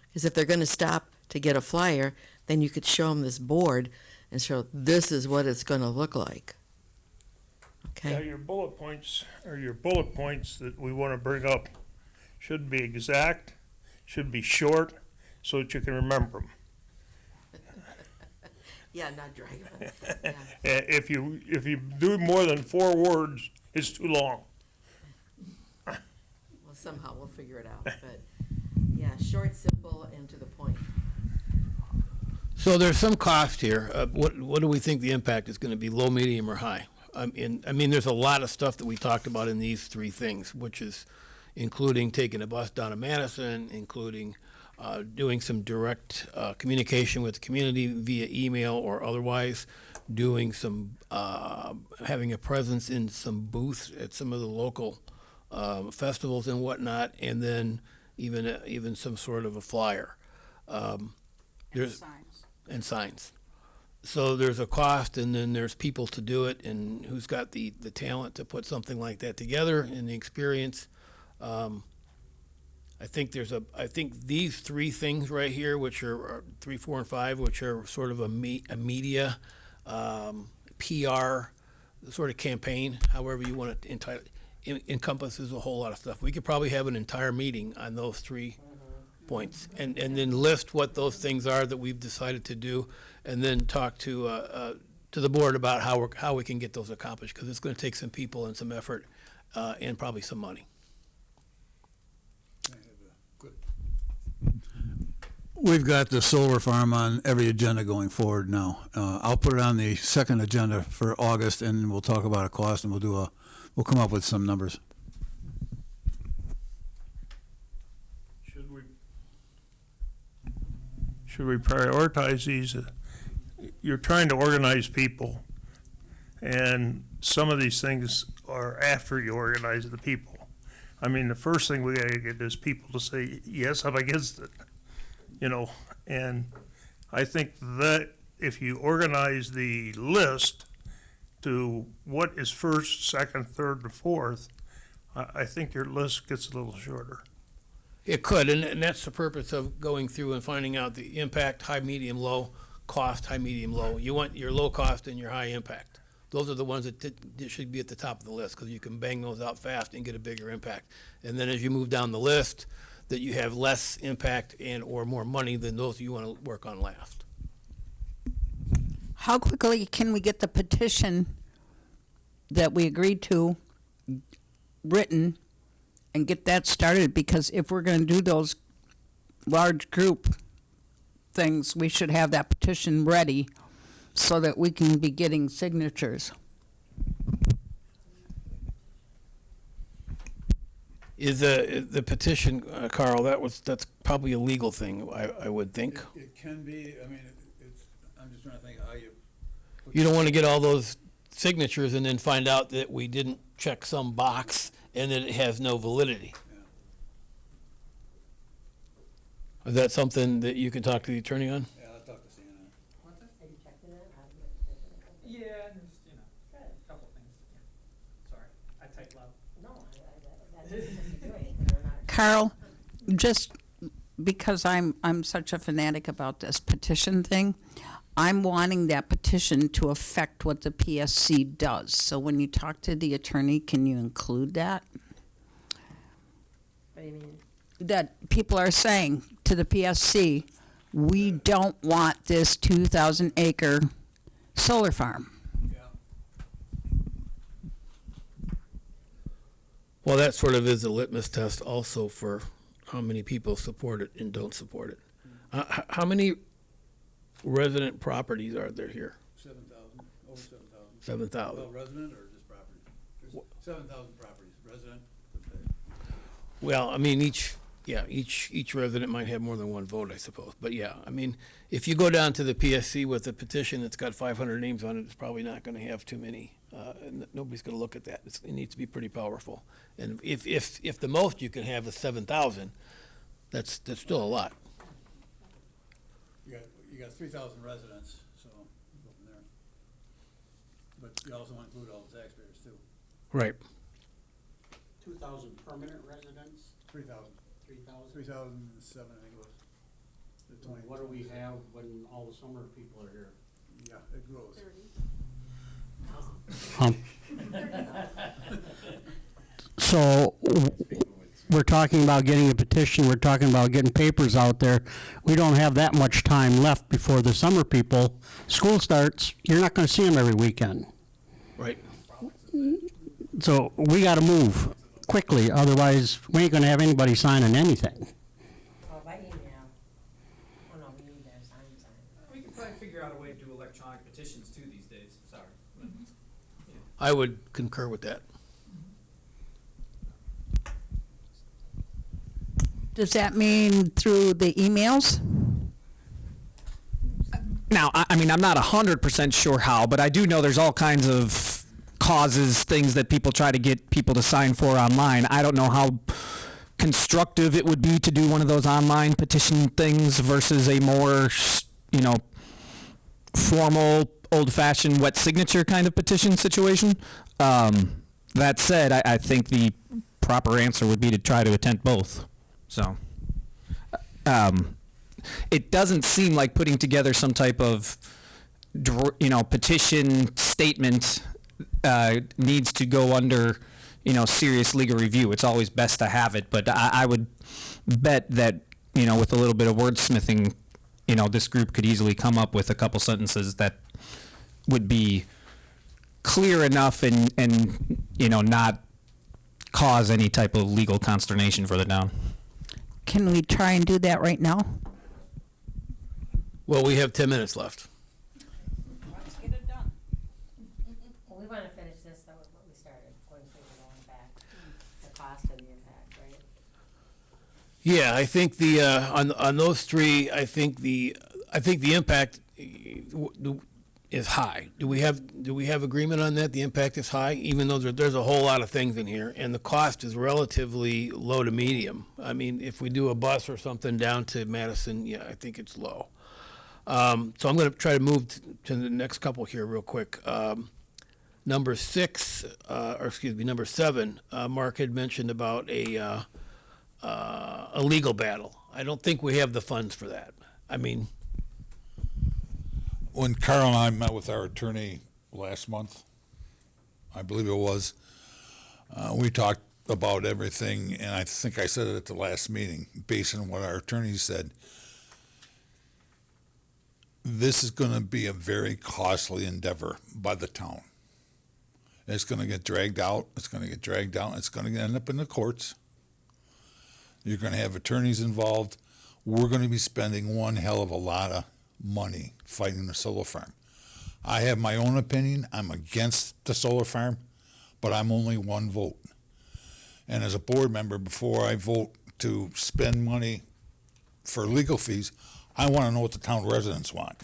Because if they're going to stop to get a flyer, then you could show them this board and show this is what it's going to look like. Yeah, Okay? your bullet points, or your bullet points that we want to bring up should be exact, should be short, so that you can remember them. Yeah, not dragging it. Yeah. If you do more than 4 words, it's too long. Well, somehow we'll figure it out. But yeah, short, simple, and to the point. So there's some cost here. What do we think the impact is going to be, low, medium, or high? I mean, there's a lot of stuff that we talked about in these 3 things, which is including taking a bus down to Madison, including doing some direct communication with the community via email or otherwise, doing some, having a presence in some booths at some of the local festivals and whatnot, and then even some sort of a flyer. There's and signs. So there's a cost, and then there's people to do it, and who's got the talent to put something like that together and the experience. I think these 3 things right here, which are 3, 4, and 5, which are sort of a media, PR sort of campaign, however you want to entitle it, encompasses a whole lot of stuff. We could probably have an entire meeting on those 3 points, and then list what those things are that we've decided to do, and then talk to the board about how we can get those accomplished, because it's going to take some people and some effort, and probably some money. We've got the solar farm on every agenda going forward now. I'll put it on the second agenda for August, and we'll talk about a cost, and we'll come up with some numbers. Should we prioritize these? You're trying to organize people, and some of these things are after you organize the people. I mean, the first thing we gotta get is people to say, yes, I'm against it, you know, and I think that if you organize the list to what is first, second, third, and fourth, I think your list gets a little shorter. It could, and that's the purpose of going through and finding out the impact, high, medium, low, cost, high, medium, low. You want your low cost and your high impact. Those are the ones that should be at the top of the list, because you can bang those out fast and get a bigger impact. And then as you move down the list, that you have less impact and or more money than those you want to work on last. How quickly can we get the petition that we agreed to written and get that started? Because if we're going to do those large group things, we should have that petition ready so that we can be getting signatures. Is the petition, Carl, that's probably a legal thing, I would think. It can be, I mean, I'm just trying to think how you. You don't want to get all those signatures and then find out that we didn't check some box and then it has no validity. Is that something that you can talk to the attorney on? Yeah, I'll talk to Sienna. Have you checked in that? Yeah, and just, you know, a couple things. Yeah. Sorry, I type loud. No, that's what you're doing. You're not- Carl, just because I'm such a fanatic about this petition thing, I'm wanting that petition to affect what the PSC does. So when you talk to the attorney, can you include that? What do you mean? That people are saying to the PSC, we don't want this 2,000 acre solar farm. Well, that sort of is a litmus test also for how many people support it and don't support it. How many resident properties are there here? 7,000, over 7,000. 7,000. Well, resident or just property? There's 7,000 properties, resident. Well, I mean, Yeah, each resident might have more than one vote, I suppose. But yeah, I mean, if you go down to the PSC with a petition that's got 500 names on it, it's probably not going to have too many. Nobody's going to look at that. It needs to be pretty powerful. And if the most you can have is 7,000, that's still a lot. You got 3,000 residents, so go from there. But you also want to include all the taxpayers too. Right. 2,000 permanent residents, 3,000. 3,000. 3,007, I think it was. The 20. What do we have when all the summer people are here? Yeah, it grows. So we're talking about getting a petition, we're talking about getting papers out there. We don't have that much time left before the summer people, school starts, you're not gonna see them every weekend. Right. So we gotta move quickly, otherwise we ain't gonna have anybody signing anything. Oh, by email. Oh, no, we need their sign. We could probably figure out a way to do electronic petitions too these days, sorry. I would concur with that. Does that mean through the emails? Now, I mean, I'm not 100% sure how, but I do know there's all kinds of causes, things that people try to get people to sign for online. I don't know how constructive it would be to do one of those online petition things versus a more, formal, old-fashioned wet signature kind of petition situation. That said, I think the proper answer would be to try to attempt both. So, it doesn't seem like putting together some type of, petition statement needs to go under, serious legal review. It's always best to have it, but I would bet that, with a little bit of wordsmithing, this group could easily come up with a couple sentences that would be clear enough and not cause any type of legal consternation for the town. Can we try and do that right now? Well, we have 10 minutes left. Let's get it done. Well, we wanna finish this, though, with what we started, going through the loan back, the cost and the impact, right? Yeah, I think the on those three, I think the impact is high. Do we have agreement on that? The impact is high, even though there's a whole lot of things in here, and the cost is relatively low to medium. I mean, if we do a bus or something down to Madison, yeah, I think it's low. So I'm going to try to move to the next couple here real quick. Number 7, Mark had mentioned about a legal battle. I don't think we have the funds for that. I mean, When Carl and I met with our attorney last month, I believe it was, we talked about everything, and I think I said it at the last meeting, based on what our attorney said. This is going to be a very costly endeavor by the town. It's going to get dragged out. It's going to get dragged out. It's going to end up in the courts. You're going to have attorneys involved. We're going to be spending one hell of a lot of money fighting the solar farm. I have my own opinion. I'm against the solar farm, but I'm only one vote. And as a board member, before I vote to spend money for legal fees, I want to know what the town residents want.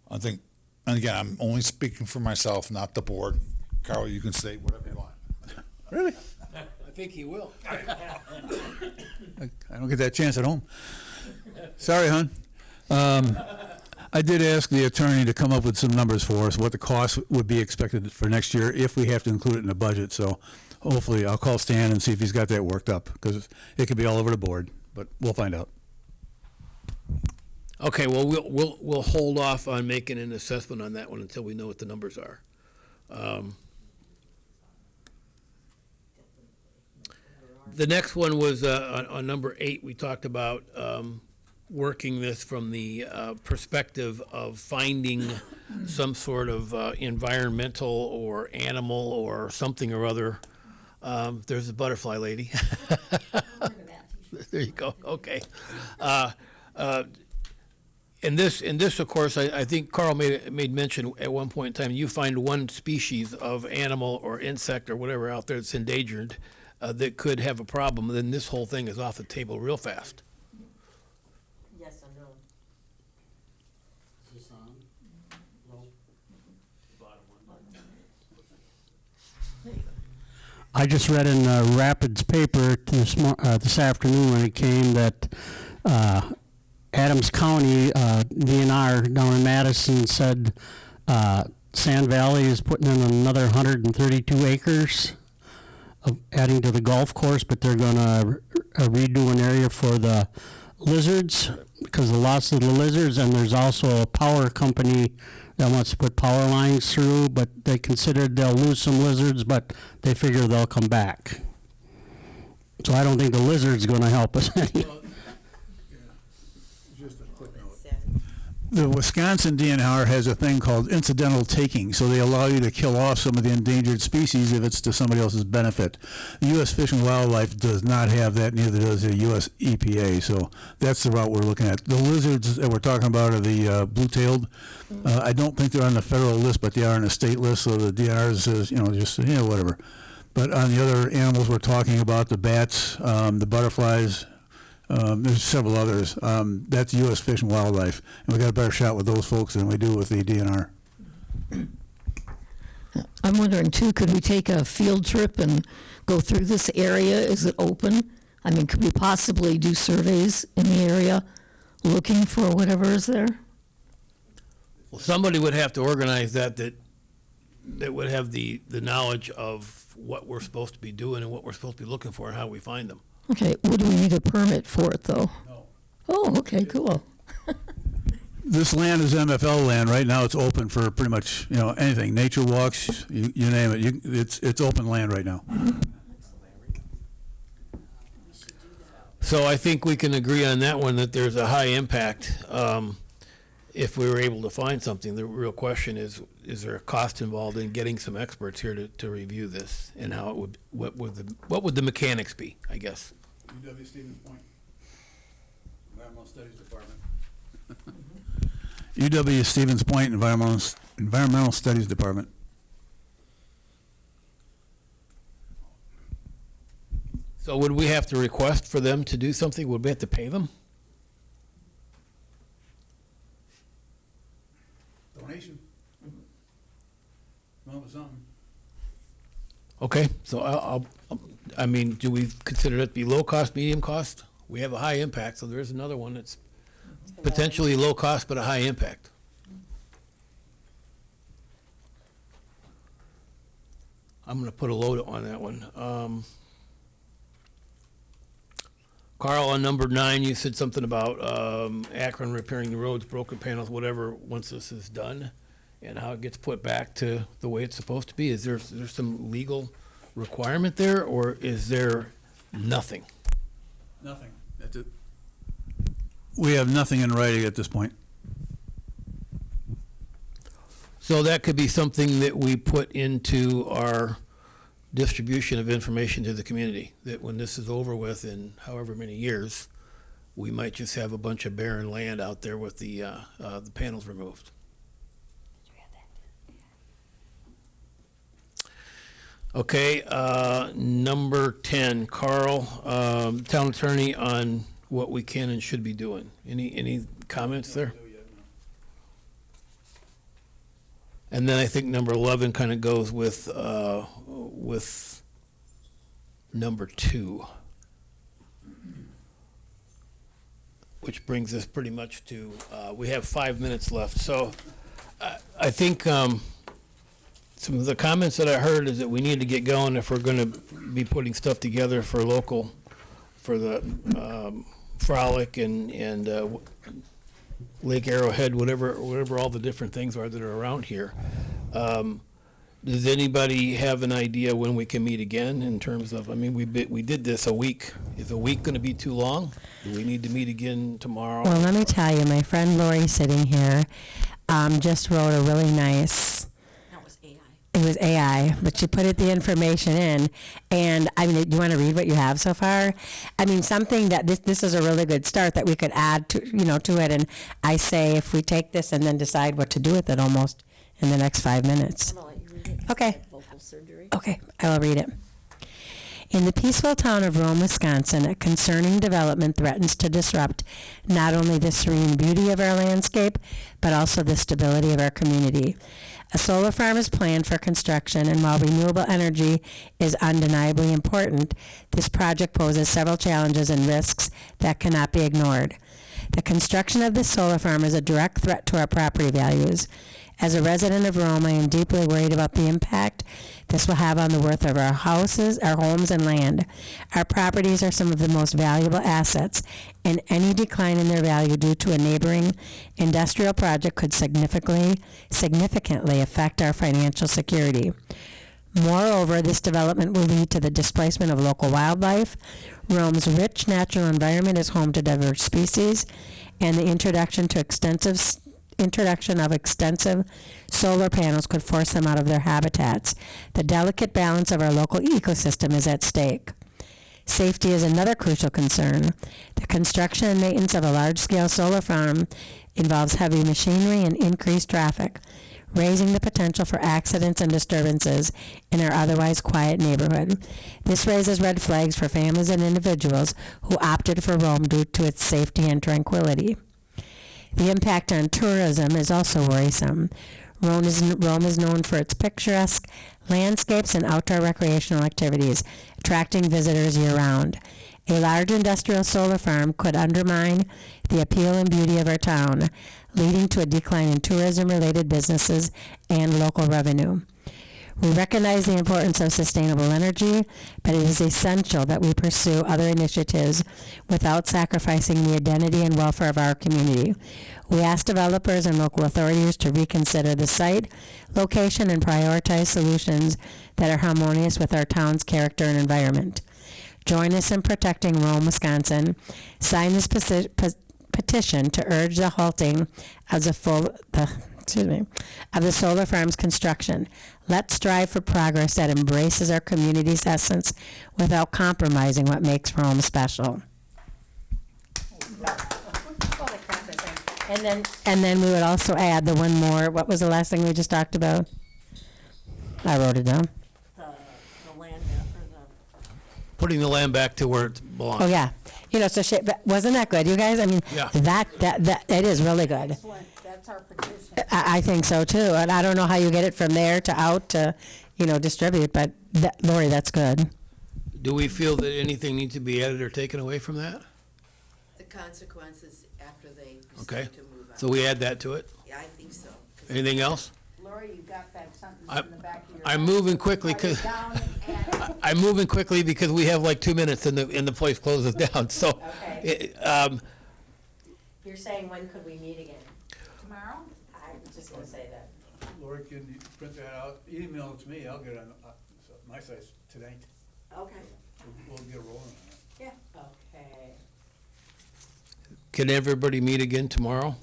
I think, and again, I'm only speaking for myself, not the board. Carl, you can say whatever you want. Really? I think he will. I don't get that chance at home. Sorry, hon. I did ask the attorney to come up with some numbers for us, what the cost would be expected for next year if we have to include it in the budget. So hopefully I'll call Stan and see if he's got that worked up, because it could be all over the board, but we'll find out. Okay, well, we'll hold off on making an assessment on that one until we know what the numbers are. The next one was on number 8. We talked about working this from the perspective of finding some sort of environmental or animal or something or other. There's a butterfly lady. There you go. Okay. In this, of course, I think Carl made mention at one point in time, you find one species of animal or insect or whatever out there that's endangered. that could have a problem, then this whole thing is off the table real fast. Yes and no. I just read in Rapids paper this afternoon when it came that Adams County DNR down in Madison said Sand Valley is putting in another 132 acres of adding to the golf course, but they're going to redo an area for the lizards because of the loss of the lizards, and there's also a power company that wants to put power lines through, but they considered they'll lose some lizards, but they figure they'll come back. So I don't think the lizard's going to help us any. The Wisconsin DNR has a thing called incidental taking, so they allow you to kill off some of the endangered species if it's to somebody else's benefit. The U.S. Fish and Wildlife does not have that, neither does the U.S. EPA, so that's the route we're looking at. The lizards that we're talking about are the blue-tailed. I don't think they're on the federal list, but they are on the state list, so the DNR says, just, whatever. But on the other animals we're talking about, the bats, the butterflies, there's several others. That's U.S. Fish and Wildlife, and we got a better shot with those folks than we do with the DNR. I'm wondering too, could we take a field trip and go through this area? Is it open? I mean, could we possibly do surveys in the area looking for whatever is there? Well, somebody would have to organize that would have the knowledge of what we're supposed to be doing and what we're supposed to be looking for and how we find them. Okay, would we need a permit for it though? No. Oh, okay, cool. This land is MFL land. Right now it's open for pretty much, anything. Nature walks, you name it. It's open land right now. So I think we can agree on that one, that there's a high impact. If we were able to find something, the real question is there a cost involved in getting some experts here to review this, and how it would, what would the mechanics be, I guess? UW Stevens Point, Environmental Studies Department. UW Stevens Point Environmental Studies Department. So would we have to request for them to do something? Would we have to pay them? Donation. Something. Okay, so I mean, do we consider it to be low cost, medium cost? We have a high impact, so there's another one that's potentially low cost but a high impact. I'm gonna put a load on that one. Carl, on number 9, you said something about Akron repairing the roads, broken panels, whatever, once this is done, and how it gets put back to the way it's supposed to be. Is there some legal requirement there, or is there nothing? Nothing. That's it. We have nothing in writing at this point. So that could be something that we put into our distribution of information to the community, that when this is over with in however many years, we might just have a bunch of barren land out there with the panels removed. Okay, number 10, Carl, town attorney, on what we can and should be doing. Any comments there? And then I think number 11 kind of goes with number 2, which brings us pretty much to, we have 5 minutes left. So I think some of the comments that I heard is that we need to get going if we're going to be putting stuff together for the Frolic and Lake Arrowhead, whatever all the different things are that are around here. Does anybody have an idea when we can meet again in terms of, I mean, we did this a week. Is a week going to be too long? Do we need to meet again tomorrow? Well, let me tell you, my friend Lori sitting here just wrote a really nice. That was AI. It was AI, but she put the information in, and I mean, do you want to read what you have so far? I mean, something that this is a really good start that we could add to to it. And I say if we take this and then decide what to do with it almost in the next 5 minutes. I'm gonna let you read it. Okay. Vocal surgery. Okay, I will read it. In the peaceful town of Rome, Wisconsin, a concerning development threatens to disrupt not only the serene beauty of our landscape, but also the stability of our community. A solar farm is planned for construction, and while renewable energy is undeniably important, this project poses several challenges and risks that cannot be ignored. The construction of this solar farm is a direct threat to our property values. As a resident of Rome, I am deeply worried about the impact this will have on the worth of our houses, our homes, and land. Our properties are some of the most valuable assets, and any decline in their value due to a neighboring industrial project could significantly affect our financial security. Moreover, this development will lead to the displacement of local wildlife. Rome's rich natural environment is home to diverse species, and the introduction of extensive solar panels could force them out of their habitats. The delicate balance of our local ecosystem is at stake. Safety is another crucial concern. The construction and maintenance of a large-scale solar farm involves heavy machinery and increased traffic, raising the potential for accidents and disturbances in our otherwise quiet neighborhood. This raises red flags for families and individuals who opted for Rome due to its safety and tranquility. The impact on tourism is also worrisome. Rome is known for its picturesque landscapes and outdoor recreational activities, attracting visitors year-round. A large industrial solar farm could undermine the appeal and beauty of our town, leading to a decline in tourism-related businesses and local revenue. We recognize the importance of sustainable energy, but it is essential that we pursue other initiatives without sacrificing the identity and welfare of our community. We ask developers and local authorities to reconsider the site, location, and prioritize solutions that are harmonious with our town's character and environment. Join us in protecting Rome, Wisconsin. Sign this petition to urge the halting of the solar farm's construction. Let's strive for progress that embraces our community's essence without compromising what makes Rome special. And then we would also add the one more, what was the last thing we just talked about? I wrote it down. The land or the. Putting the land back to where it belongs. Oh, yeah. Wasn't that good, you guys? I mean, Yeah. that it is really good. Excellent, that's our petition. I think so too, and I don't know how you get it from there to out to, distribute, but Lori, that's good. Do we feel that anything needs to be added or taken away from that? The consequences after they Okay. decide to move out. So we add that to it? Yeah, I think so. 'Cause Anything else? Lori, you got that sentence I- in the back of your. I'm moving quickly Write it 'cause- down and- I'm moving quickly because we have like 2 minutes and the place closes down, so. Okay. You're saying when could we meet again? Tomorrow? I was just gonna say that. Lori, can you print that out? Email it to me, I'll get it on my site tonight. Okay. We'll get rolling on it. Yeah. Okay. Can everybody meet again tomorrow?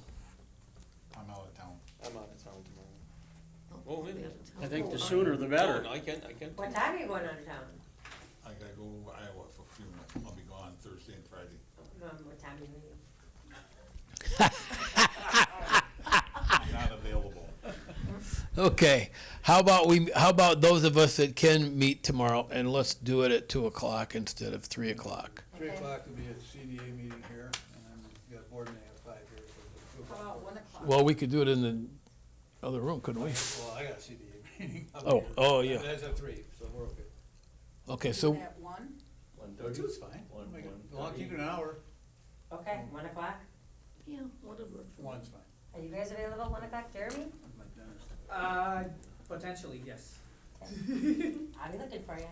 I'm out of town. I'm out of town tomorrow. Oh, wait a minute. I think the sooner the better. I can. What time are you going out of town? I gotta go to Iowa for a few minutes. I'll be gone Thursday and Friday. What time are you leaving? Not available. Okay, how about those of us that can meet tomorrow, and let's do it at 2:00 instead of 3:00. 3 o'clock will be at CDA meeting here, and then we got board meeting at 5 here, so it's 2 How o'clock. about 1 o'clock? Well, we could do it in the other room, couldn't we? Well, I got a CDA meeting. Oh, yeah. That's at 3, so we're okay. Okay, so, At 1? 2's fine. Well, I'll keep it an hour. Okay, 1 o'clock? Yeah, whatever. 1's fine. Are you guys available at 1 o'clock, Jeremy? I'm my dentist. Potentially, yes. I'll be looking for you.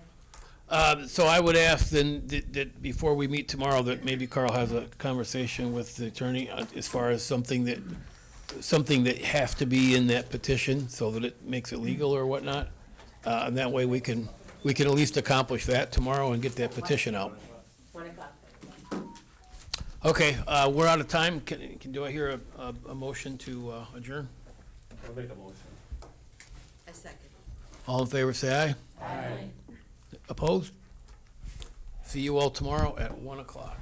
so I would ask then that before we meet tomorrow, that maybe Carl has a conversation with the attorney as far as something that has to be in that petition so that it makes it legal or whatnot. And that way we can at least accomplish that tomorrow and get that petition out. 1 o'clock. Okay, we're out of time. Do I hear a motion to adjourn? I'll make a motion. A second. All in favor, say aye. Aye. Opposed? See you all tomorrow at 1 o'clock.